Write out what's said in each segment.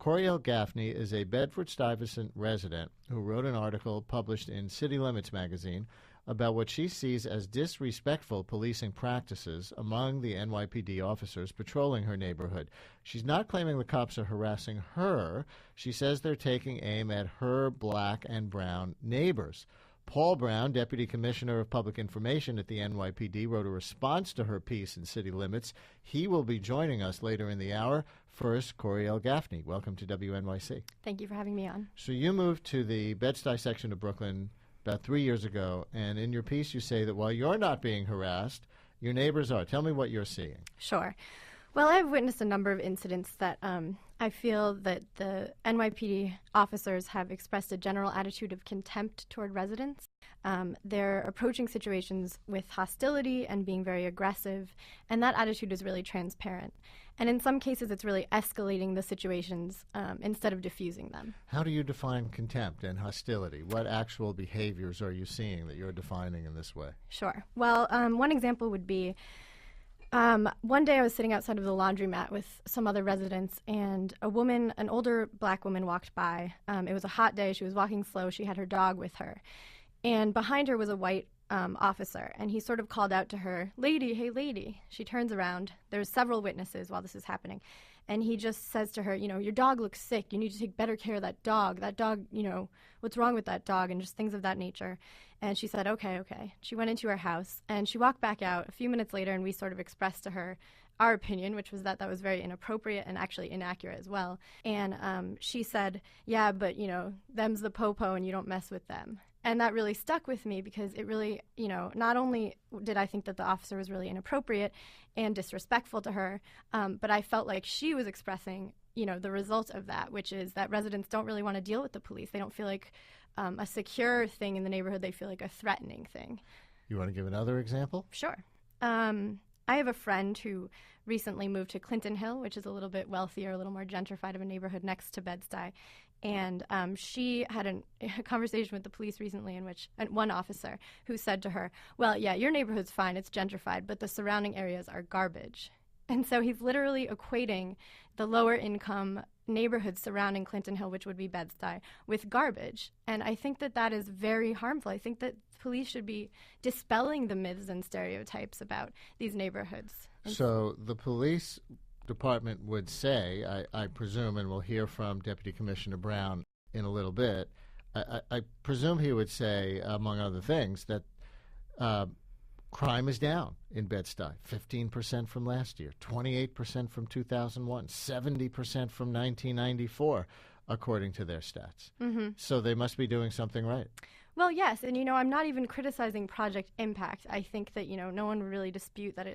Coriel Gaffney is a Bedford-Stuyvesant resident who wrote an article published in City Limits magazine about what she sees as disrespectful policing practices among the NYPD officers patrolling her neighborhood. She's not claiming the cops are harassing her. She says they're taking aim at her black and brown neighbors. Paul Browne, Deputy Commissioner of Public Information at the NYPD, wrote a response to her piece in City Limits. He will be joining us later in the hour. First, Coriel Gaffney. Welcome to WNYC. Thank you for having me on. So you moved to the Bed-Stuy section of Brooklyn about 3 years ago, and in your piece you say that while you're not being harassed, your neighbors are. Tell me what you're seeing. Sure. Well, I've witnessed a number of incidents that I feel that the NYPD officers have expressed a general attitude of contempt toward residents. They're approaching situations with hostility and being very aggressive, and that attitude is really transparent. And in some cases, it's really escalating the situations instead of diffusing them. How do you define contempt and hostility? What actual behaviors are you seeing that you're defining in this way? Sure. Well, one example would be one day I was sitting outside of the laundromat with some other residents, and an older black woman walked by. It was a hot day. She was walking slow. She had her dog with her. And behind her was a white officer, and he sort of called out to her, "Lady, hey, lady." She turns around. There's several witnesses while this is happening. And he just says to her, your dog looks sick. You need to take better care of that dog. That dog, what's wrong with that dog? And just things of that nature. And she said, okay. She went into her house, and she walked back out a few minutes later, and we sort of expressed to her our opinion, which was that was very inappropriate and actually inaccurate as well. And she said, yeah, but, them's the po-po, and you don't mess with them. And that really stuck with me because it really, not only did I think that the officer was really inappropriate and disrespectful to her, but I felt like she was expressing, the result of that, which is that residents don't really want to deal with the police. They don't feel like a secure thing in the neighborhood. They feel like a threatening thing. You want to give another example? Sure. I have a friend who recently moved to Clinton Hill, which is a little bit wealthier, a little more gentrified of a neighborhood next to Bed-Stuy. And she had a conversation with the police recently in which one officer who said to her, well, yeah, your neighborhood's fine, it's gentrified, but the surrounding areas are garbage. And so he's literally equating the lower income neighborhoods surrounding Clinton Hill, which would be Bed-Stuy, with garbage. And I think that is very harmful. I think that police should be dispelling the myths and stereotypes about these neighborhoods. So the police department would say, I presume, and we'll hear from Deputy Commissioner Browne in a little bit, I presume he would say, among other things, that crime is down in Bed-Stuy, 15% from last year, 28% from 2001, 70% from 1994, according to their stats. Mm-hmm. So they must be doing something right. Well, yes, and I'm not even criticizing Project Impact. I think that, no one would really dispute that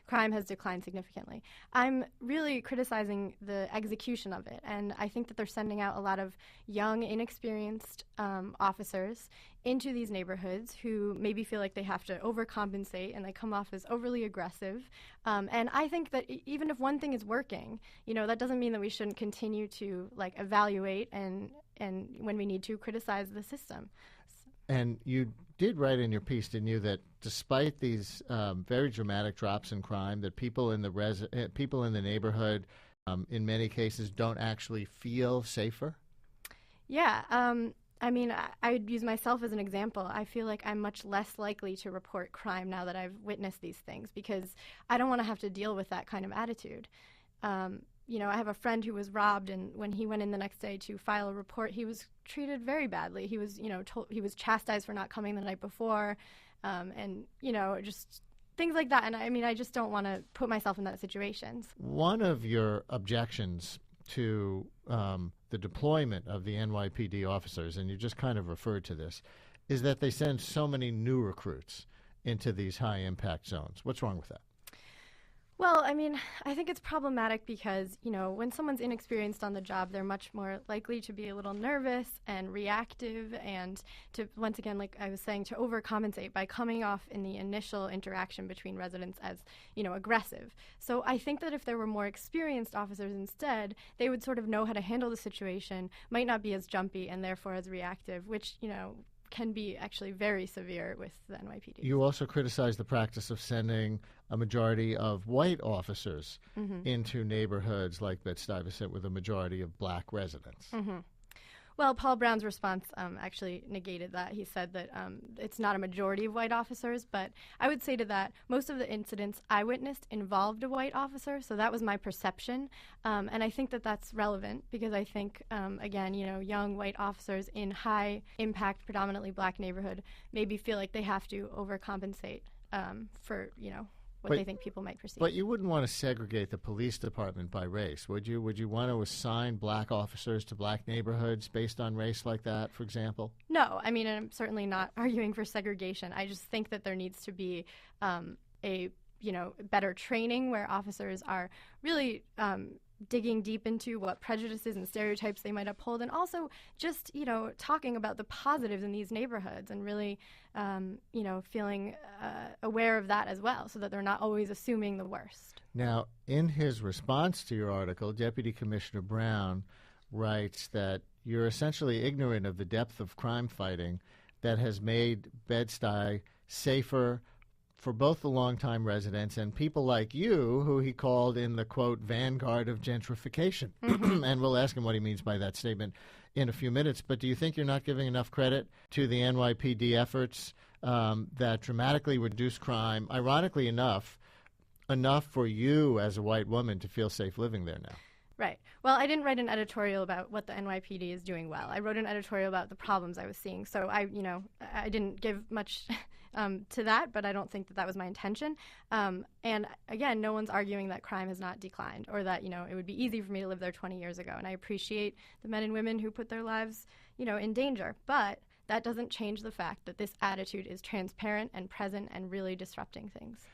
crime has declined significantly. I'm really criticizing the execution of it, and I think that they're sending out a lot of young, inexperienced officers into these neighborhoods who maybe feel like they have to overcompensate, and they come off as overly aggressive. And I think that even if one thing is working, that doesn't mean that we shouldn't continue to evaluate and when we need to criticize the system. And you did write in your piece, didn't you, that despite these very dramatic drops in crime, that people in the neighborhood, in many cases, don't actually feel safer? Yeah. I'd use myself as an example. I feel like I'm much less likely to report crime now that I've witnessed these things because I don't want to have to deal with that kind of attitude. I have a friend who was robbed, and when he went in the next day to file a report, he was treated very badly. He was, he was chastised for not coming the night before, and, just things like that. And I just don't want to put myself in that situation. One of your objections to the deployment of the NYPD officers, and you just kind of referred to this, is that they send so many new recruits into these high-impact zones. What's wrong with that? Well, I think it's problematic because, when someone's inexperienced on the job, they're much more likely to be a little nervous and reactive and to, once again, like I was saying, to overcompensate by coming off in the initial interaction between residents as, aggressive. So I think that if there were more experienced officers instead, they would sort of know how to handle the situation, might not be as jumpy and therefore as reactive, which, can be actually very severe with the NYPD. You also criticize the practice of sending a majority of white officers into neighborhoods like Bed-Stuyvesant with a majority of black residents. Well, Paul Browne's response actually negated that. He said that it's not a majority of white officers, but I would say to that, most of the incidents I witnessed involved a white officer, so that was my perception. And I think that that's relevant because I think, again, young white officers in high-impact, predominantly black neighborhood maybe feel like they have to overcompensate for, what they think people might perceive. But you wouldn't want to segregate the police department by race, would you? Would you want to assign black officers to black neighborhoods based on race like that, for example? No, I mean, I'm certainly not arguing for segregation. I just think that there needs to be better training where officers are really digging deep into what prejudices and stereotypes they might uphold, and also just, talking about the positives in these neighborhoods and really, feeling aware of that as well so that they're not always assuming the worst. Now, in his response to your article, Deputy Commissioner Browne writes that you're essentially ignorant of the depth of crime fighting that has made Bed-Stuy safer for both the longtime residents and people like you, who he called in the, quote, vanguard of gentrification. And we'll ask him what he means by that statement in a few minutes. But do you think you're not giving enough credit to the NYPD efforts that dramatically reduce crime, ironically enough for you as a white woman to feel safe living there now? Right. Well, I didn't write an editorial about what the NYPD is doing well. I wrote an editorial about the problems I was seeing. So I didn't give much to that, but I don't think that was my intention. And again, no one's arguing that crime has not declined or that, it would be easy for me to live there 20 years ago. And I appreciate the men and women who put their lives, in danger. But that doesn't change the fact that this attitude is transparent and present and really disrupting things.